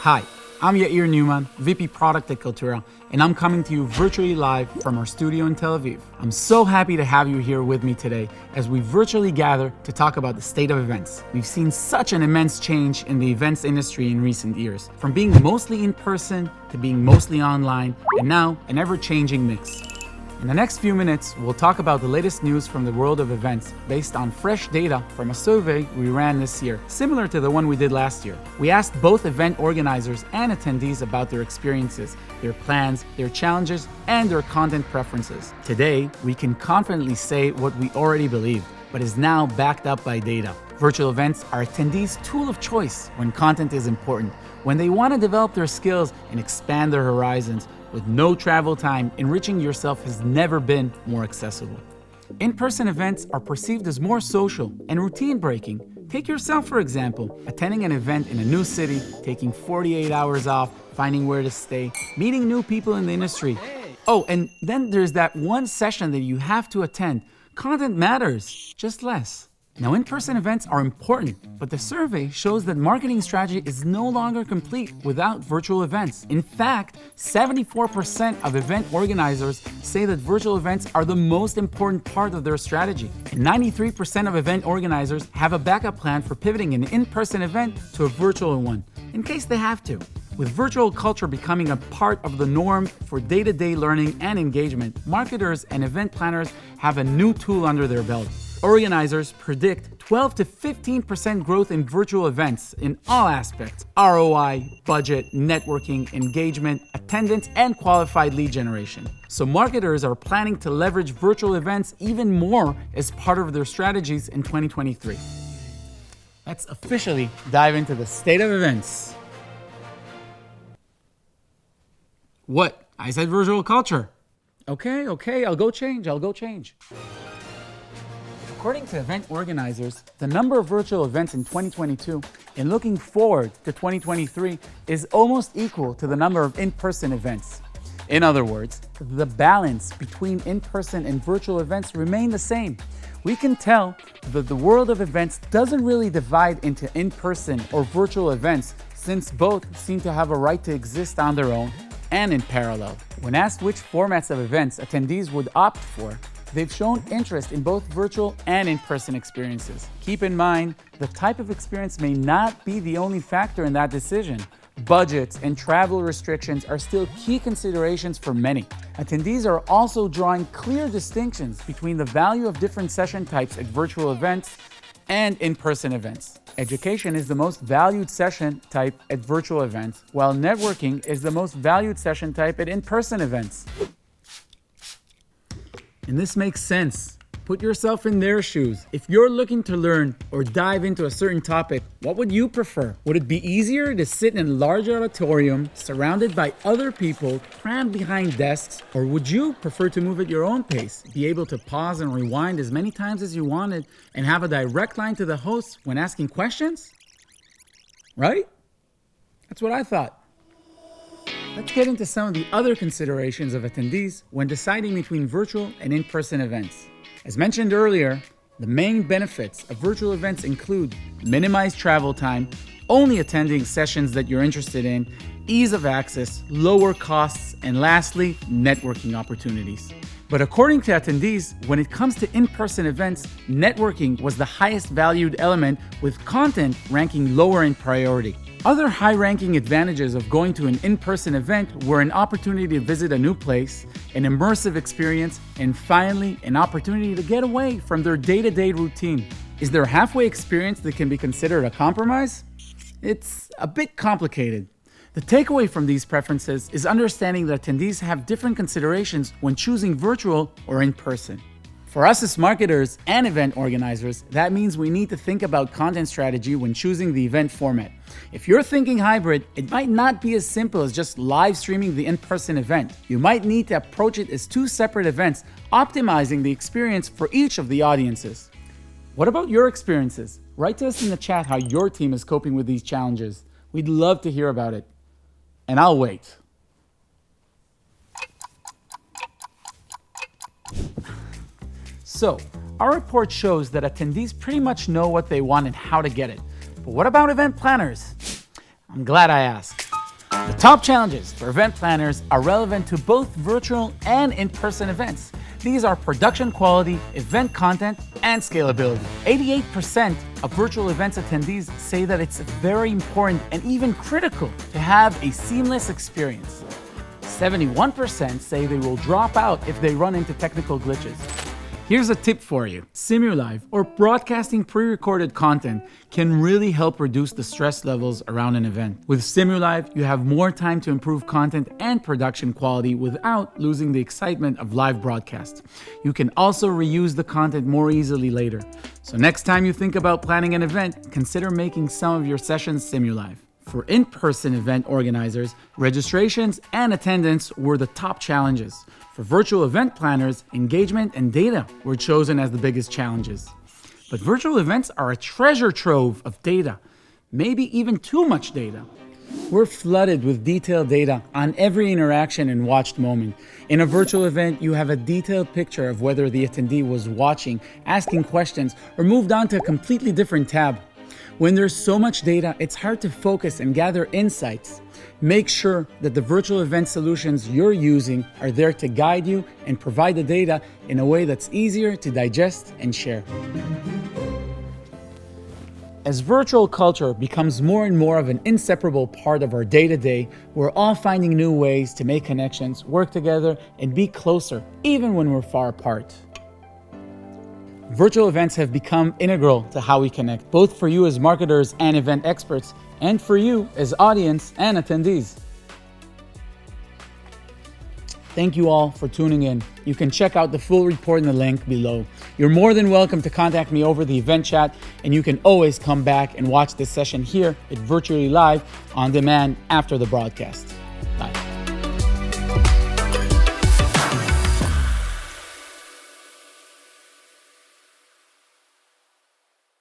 Hi, I'm Yair Newman, VP Product at Kaltura, and I'm coming to you virtually live from our studio in Tel Aviv. I'm so happy to have you here with me today as we virtually gather to talk about the state of events. We've seen such an immense change in the events industry in recent years, from being mostly in person to being mostly online, and now an ever-changing mix. In the next few minutes, we'll talk about the latest news from the world of events based on fresh data from a survey we ran this year, similar to the one we did last year. We asked both event organizers and attendees about their experiences, their plans, their challenges, and their content preferences. Today, we can confidently say what we already believed, but is now backed up by data. Virtual events are attendees' tool of choice when content is important, when they want to develop their skills and expand their horizons. With no travel time, enriching yourself has never been more accessible. In-person events are perceived as more social and routine-breaking. Take yourself, for example, attending an event in a new city, taking 48 hours off, finding where to stay, meeting new people in the industry. Oh, and then there's that one session that you have to attend. Content matters, just less. Now, in-person events are important, but the survey shows that marketing strategy is no longer complete without virtual events. In fact, 74% of event organizers say that virtual events are the most important part of their strategy. And 93% of event organizers have a backup plan for pivoting an in-person event to a virtual one, in case they have to. With virtual culture becoming a part of the norm for day-to-day learning and engagement, marketers and event planners have a new tool under their belt. Organizers predict 12 to 15% growth in virtual events in all aspects: ROI, budget, networking, engagement, attendance, and qualified lead generation. So marketers are planning to leverage virtual events even more as part of their strategies in 2023. Let's officially dive into the state of events. What? I said virtual culture. Okay, I'll go change. According to event organizers, the number of virtual events in 2022 and looking forward to 2023 is almost equal to the number of in-person events. In other words, the balance between in-person and virtual events remain the same. We can tell that the world of events doesn't really divide into in-person or virtual events, since both seem to have a right to exist on their own and in parallel. When asked which formats of events attendees would opt for, they've shown interest in both virtual and in-person experiences. Keep in mind, the type of experience may not be the only factor in that decision. Budgets and travel restrictions are still key considerations for many. Attendees are also drawing clear distinctions between the value of different session types at virtual events and in-person events. Education is the most valued session type at virtual events, while networking is the most valued session type at in-person events. And this makes sense. Put yourself in their shoes. If you're looking to learn or dive into a certain topic, what would you prefer? Would it be easier to sit in a large auditorium surrounded by other people crammed behind desks? Or would you prefer to move at your own pace, be able to pause and rewind as many times as you wanted, and have a direct line to the host when asking questions? Right? That's what I thought. Let's get into some of the other considerations of attendees when deciding between virtual and in-person events. As mentioned earlier, the main benefits of virtual events include minimized travel time, only attending sessions that you're interested in, ease of access, lower costs, and lastly, networking opportunities. But according to attendees, when it comes to in-person events, networking was the highest valued element, with content ranking lower in priority. Other high-ranking advantages of going to an in-person event were an opportunity to visit a new place, an immersive experience, and finally, an opportunity to get away from their day-to-day routine. Is there a halfway experience that can be considered a compromise? It's a bit complicated. The takeaway from these preferences is understanding that attendees have different considerations when choosing virtual or in-person. For us as marketers and event organizers, that means we need to think about content strategy when choosing the event format. If you're thinking hybrid, it might not be as simple as just live streaming the in-person event. You might need to approach it as two separate events, optimizing the experience for each of the audiences. What about your experiences? Write to us in the chat how your team is coping with these challenges. We'd love to hear about it. And I'll wait. So, our report shows that attendees pretty much know what they want and how to get it. But what about event planners? I'm glad I asked. The top challenges for event planners are relevant to both virtual and in-person events. These are production quality, event content, and scalability. 88% of virtual events attendees say that it's very important and even critical to have a seamless experience. 71% say they will drop out if they run into technical glitches. Here's a tip for you. Simulive, or broadcasting pre-recorded content, can really help reduce the stress levels around an event. With Simulive, you have more time to improve content and production quality without losing the excitement of live broadcast. You can also reuse the content more easily later. So next time you think about planning an event, consider making some of your sessions Simulive. For in-person event organizers, registrations and attendance were the top challenges. For virtual event planners, engagement and data were chosen as the biggest challenges. But virtual events are a treasure trove of data, maybe even too much data. We're flooded with detailed data on every interaction and watched moment. In a virtual event, you have a detailed picture of whether the attendee was watching, asking questions, or moved on to a completely different tab. When there's so much data, it's hard to focus and gather insights. Make sure that the virtual event solutions you're using are there to guide you and provide the data in a way that's easier to digest and share. As virtual culture becomes more and more of an inseparable part of our day-to-day, we're all finding new ways to make connections, work together, and be closer, even when we're far apart. Virtual events have become integral to how we connect, both for you as marketers and event experts, and for you as audience and attendees. Thank you all for tuning in. You can check out the full report in the link below. You're more than welcome to contact me over the event chat, and you can always come back and watch this session here at Virtually Live on demand after the broadcast.